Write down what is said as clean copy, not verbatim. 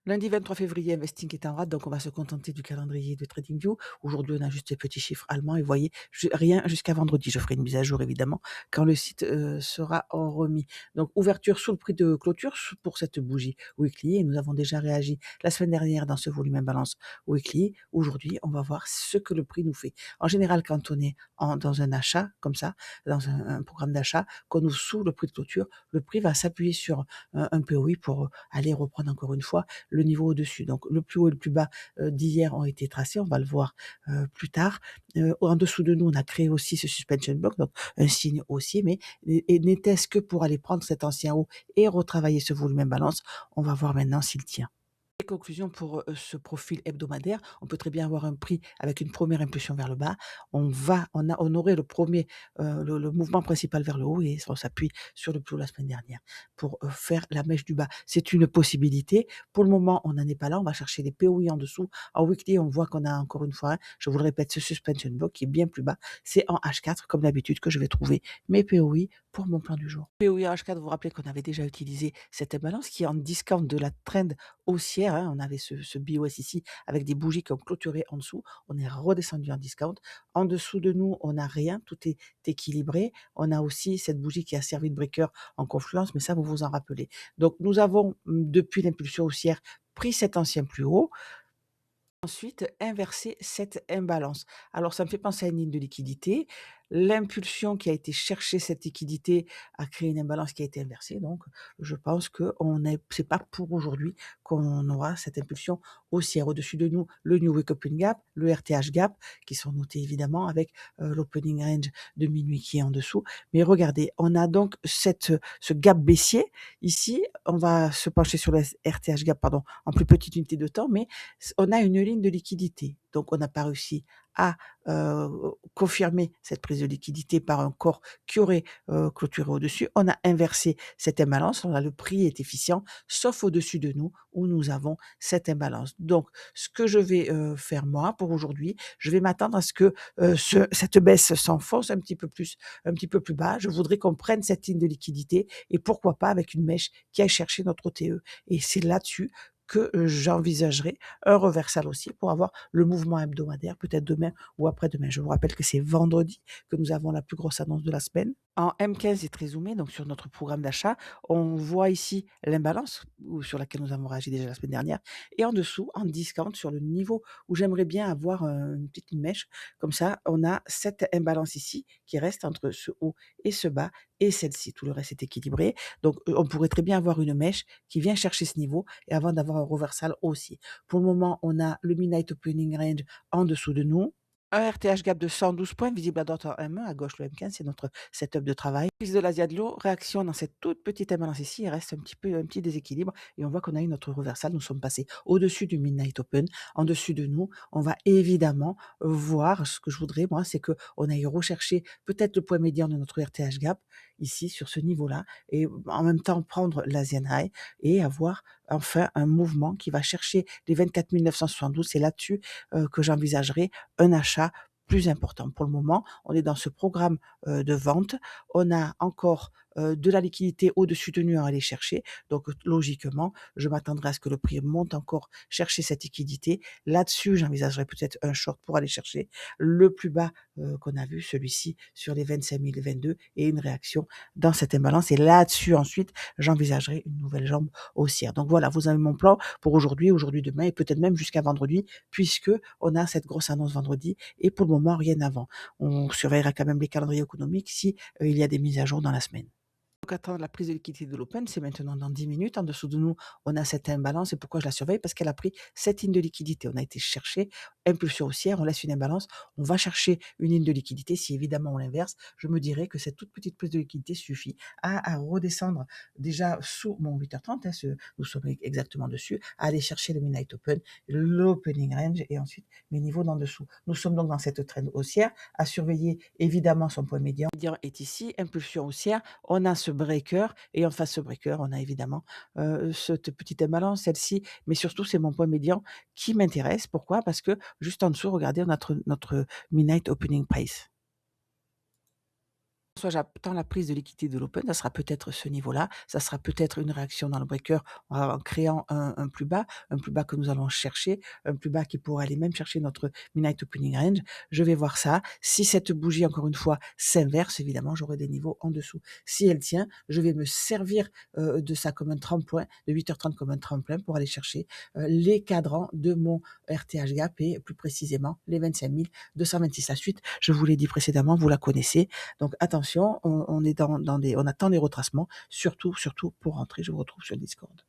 Lundi 23 février, Investing est en rate, donc on va se contenter du calendrier de TradingView. Aujourd'hui, on a juste les petits chiffres allemands et vous voyez, rien jusqu'à vendredi. Je ferai une mise à jour évidemment quand le site sera remis. Donc ouverture sous le prix de clôture pour cette bougie weekly et nous avons déjà réagi la semaine dernière dans ce volume imbalance weekly. Aujourd'hui, on va voir ce que le prix nous fait. En général, quand on est dans un achat comme ça, dans un programme d'achat, qu'on ouvre sous le prix de clôture, le prix va s'appuyer sur un POI pour aller reprendre encore une fois le niveau au-dessus. Donc le plus haut et le plus bas d'hier ont été tracés, on va le voir plus tard. En dessous de nous, on a créé aussi ce suspension block, donc un signe haussier, mais n'était-ce que pour aller prendre cet ancien haut et retravailler ce volume imbalance. On va voir maintenant s'il tient. Les conclusions pour ce profil hebdomadaire, on peut très bien avoir un prix avec une première impulsion vers le bas. On aurait le premier, le mouvement principal vers le haut et on s'appuie sur le plus haut la semaine dernière pour faire la mèche du bas. C'est une possibilité. Pour le moment, on n'en est pas là. On va chercher les POI en dessous. En weekly, on voit qu'on a encore une fois, je vous le répète, ce suspension block qui est bien plus bas. C'est en H4 comme d'habitude que je vais trouver mes POI pour mon plan du jour. POI en H4, vous vous rappelez qu'on avait déjà utilisé cette imbalance qui est en discount de la trend haussière, hein. On avait ce BOS ici avec des bougies qui ont clôturé en dessous. On est redescendu en discount. En dessous de nous, on n'a rien. Tout est équilibré. On a aussi cette bougie qui a servi de breaker en confluence, mais ça, vous vous en rappelez. Donc, nous avons, depuis l'impulsion haussière, pris cet ancien plus haut. Ensuite, inverser cette imbalance. Alors, ça me fait penser à une ligne de liquidité. L'impulsion qui a été chercher cette liquidité a créé une imbalance qui a été inversée. Donc, je pense que c'est pas pour aujourd'hui qu'on aura cette impulsion haussière. Au-dessus de nous, le New Wake Open Gap, le RTH Gap, qui sont notés évidemment avec l'opening range de minuit qui est en dessous. Mais regardez, on a donc ce gap baissier. Ici, on va se pencher sur le RTH Gap, pardon, en plus petite unité de temps, mais on a une ligne de liquidité. Donc, on n'a pas réussi à confirmer cette prise de liquidité par un corps qui aurait clôturé au-dessus. On a inversé cette imbalance. On a le prix est efficient, sauf au-dessus de nous où nous avons cette imbalance. Donc, ce que je vais faire moi pour aujourd'hui, je vais m'attendre à ce que cette baisse s'enfonce un petit peu plus bas. Je voudrais qu'on prenne cette ligne de liquidité et pourquoi pas avec une mèche qui aille chercher notre OTE. Et c'est là-dessus que j'envisagerai un reversal aussi pour avoir le mouvement hebdomadaire, peut-être demain ou après-demain. Je vous rappelle que c'est vendredi que nous avons la plus grosse annonce de la semaine. En M15 et très zoomé, donc sur notre programme d'achat, on voit ici l'imbalance sur laquelle nous avons réagi déjà la semaine dernière. Et en dessous, en discount, sur le niveau où j'aimerais bien avoir une petite mèche. Comme ça, on a cette imbalance ici qui reste entre ce haut et ce bas et celle-ci. Tout le reste est équilibré. Donc, on pourrait très bien avoir une mèche qui vient chercher ce niveau et avant d'avoir un reversal aussi. Pour le moment, on a le Midnight Opening Range en dessous de nous. Un RTH gap de 112 points, visible à droite en M1, à gauche le M15, c'est notre setup de travail. Prise de l'Asia de l'eau, réaction dans cette toute petite imbalance ici, il reste un petit déséquilibre et on voit qu'on a eu notre reversal. Nous sommes passés au-dessus du Midnight Open. En dessus de nous, on va évidemment voir ce que je voudrais, moi, c'est qu'on aille rechercher peut-être le point médian de notre RTH gap ici sur ce niveau-là et en même temps prendre l'Asian High et avoir enfin un mouvement qui va chercher les 24 972. C'est là-dessus que j'envisagerai un achat plus important. Pour le moment, on est dans ce programme de vente. On a encore de la liquidité au-dessus de nous à aller chercher. Donc, logiquement, je m'attendrai à ce que le prix monte encore chercher cette liquidité. Là-dessus, j'envisagerai peut-être un short pour aller chercher le plus bas qu'on a vu, celui-ci sur les 25 022 et une réaction dans cette imbalance. Et là-dessus, ensuite, j'envisagerai une nouvelle jambe haussière. Donc voilà, vous avez mon plan pour aujourd'hui, demain et peut-être même jusqu'à vendredi puisque on a cette grosse annonce vendredi et pour le moment, rien avant. On surveillera quand même les calendriers économiques si il y a des mises à jour dans la semaine. Donc attendre la prise de liquidité de l'Open, c'est maintenant dans 10 minutes. En dessous de nous, on a cette imbalance. Et pourquoi je la surveille? Parce qu'elle a pris cette ligne de liquidité. On a été chercher impulsion haussière, on laisse une imbalance, on va chercher une ligne de liquidité. Si évidemment on l'inverse, je me dirais que cette toute petite prise de liquidité suffit à redescendre déjà sous mon 8h30, hein, nous sommes exactement dessus, à aller chercher le Midnight Open, l'opening range et ensuite mes niveaux d'en dessous. Nous sommes donc dans cette trend haussière, à surveiller évidemment son point médian. Le médian est ici, impulsion haussière, on a ce breaker et en face ce breaker, on a évidemment cette petite imbalance, celle-ci, mais surtout c'est mon point médian qui m'intéresse. Pourquoi? Parce que juste en dessous, regardez, notre midnight opening price. Soit j'attends la prise de l'équité de l'open, ça sera peut-être ce niveau-là, ça sera peut-être une réaction dans le breaker en créant un plus bas que nous allons chercher, un plus bas qui pourrait aller même chercher notre midnight opening range. Je vais voir ça. Si cette bougie, encore une fois, s'inverse, évidemment, j'aurai des niveaux en dessous. Si elle tient, je vais me servir de ça comme un tremplin, de 8h30 comme un tremplin pour aller chercher les cadrans de mon RTH gap et plus précisément les 25 226. La suite, je vous l'ai dit précédemment, vous la connaissez. Donc attention, on est dans des, on attend des retracements, surtout pour rentrer. Je vous retrouve sur Discord.